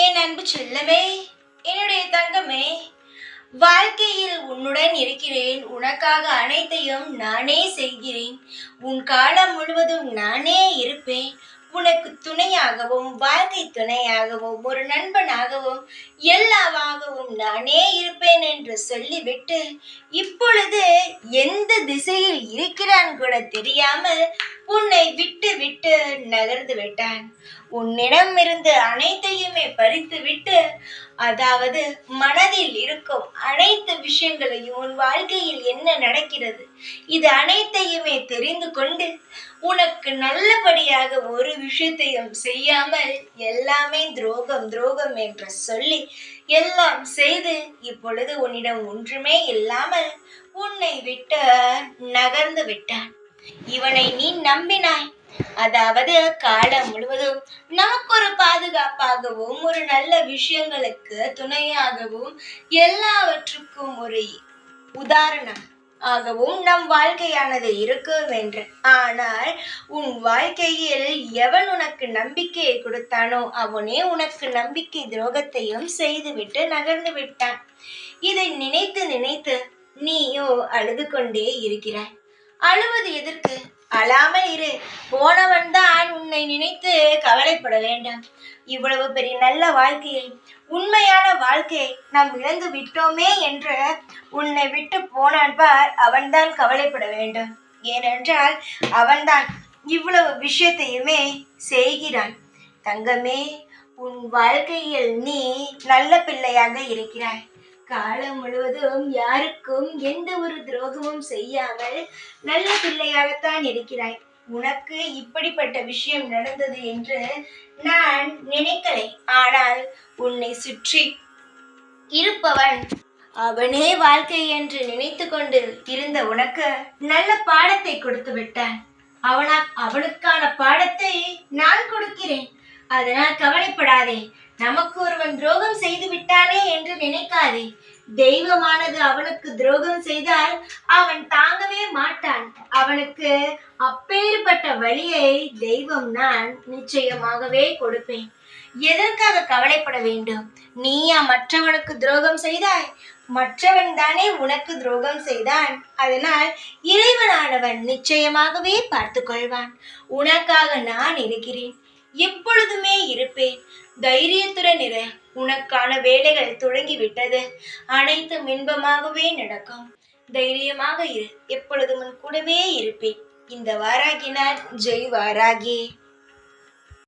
என் அன்பு செல்லமே, என்னுடைய தங்கமே, வாழ்க்கையில் உன்னுடன் இருக்கிறேன். உனக்காக அனைத்தையும் நானே செய்கிறேன். உன் காலம் முழுவதும் நானே இருப்பேன். உனக்கு துணையாகவும், வாழ்க்கை துணையாகவும், ஒரு நண்பனாகவும், எல்லாவாகவும் நானே இருப்பேன் என்று சொல்லிவிட்டு, இப்பொழுது எந்த திசையில் இருக்கிறான் கூட தெரியாமல் உன்னை விட்டு விட்டு நகர்ந்து விட்டான். உன்னிடம் இருந்து அனைத்தையுமே பறித்து விட்டு, அதாவது மனதில் இருக்கும் அனைத்து விஷயங்களையும், உன் வாழ்க்கையில் என்ன நடக்கிறது இது அனைத்தையுமே தெரிந்து கொண்டு, உனக்கு நல்லபடியாக ஒரு விஷயத்தையும் செய்யாமல் எல்லாமே துரோகம் துரோகம் என்று சொல்லி எல்லாம் செய்து இப்பொழுது உன்னிடம் ஒன்றுமே இல்லாமல் உன்னை விட்டு நகர்ந்து விட்டான். இவனை நீ நம்பினாய். அதாவது காலம் முழுவதும் நமக்கு ஒரு பாதுகாப்பாகவும், ஒரு நல்ல விஷயங்களுக்கு துணையாகவும், எல்லாவற்றுக்கும் ஒரு உதாரணம் ஆகவும் நம் வாழ்க்கையானது இருக்கும் என்று. ஆனால் உன் வாழ்க்கையில் எவன் உனக்கு நம்பிக்கையை கொடுத்தானோ அவனே உனக்கு நம்பிக்கை துரோகத்தையும் செய்துவிட்டு நகர்ந்து விட்டான். இதை நினைத்து நினைத்து நீயோ அழுது கொண்டே இருக்கிறாய். அழுவது எதற்கு? அழாமல் இரு. போனவன் தான் உன்னை நினைத்து கவலைப்பட வேண்டாம். இவ்வளவு பெரிய நல்ல வாழ்க்கையை, உண்மையான வாழ்க்கையை நாம் இழந்து விட்டோமே என்று உன்னை விட்டு போனான் பார், அவன்தான் கவலைப்பட வேண்டும். ஏனென்றால் அவன்தான் இவ்வளவு விஷயத்தையுமே செய்கிறான். தங்கமே, உன் வாழ்க்கையில் நீ நல்ல பிள்ளையாக இருக்கிறாய். காலம் முழுவதும் யாருக்கும் எந்த ஒரு துரோகமும் செய்யாமல் நல்ல பிள்ளையாகத்தான் இருக்கிறாய். உனக்கு இப்படிப்பட்ட விஷயம் நடந்தது என்று நான் நினைக்கலை. ஆனால் உன்னை சுற்றி இருப்பவன் அவனே வாழ்க்கை என்று நினைத்து கொண்டு இருந்த உனக்கு நல்ல பாடத்தை கொடுத்து விட்டான். அவனுக்கான பாடத்தை நான் கொடுக்கிறேன். அதனால் கவலைப்படாதே. நமக்கு ஒருவன் துரோகம் செய்து விட்டானே என்று நினைக்காதே. தெய்வமானது அவனுக்கு துரோகம் செய்தால் அவன் தாங்கவே மாட்டான். அவனுக்கு அப்பேற்பட்ட வழியை தெய்வம் நான் நிச்சயமாகவே கொடுப்பேன். எதற்காக கவலைப்பட வேண்டும்? நீயா மற்றவனுக்கு துரோகம் செய்தாய்? மற்றவன் தானே உனக்கு துரோகம் செய்தான். அதனால் இறைவனானவன் நிச்சயமாகவே பார்த்து கொள்வான். உனக்காக நான் இருக்கிறேன், எப்பொழுதுமே இருப்பேன். தைரியத்துடன் இரு. உனக்கான வேலைகள் தொடங்கிவிட்டது. அனைத்தும் இன்பமாகவே நடக்கும். தைரியமாக இரு. எப்பொழுதும் உன் கூடவே இருப்பேன். இந்த வாராகி நான். ஜெய் வாராகி.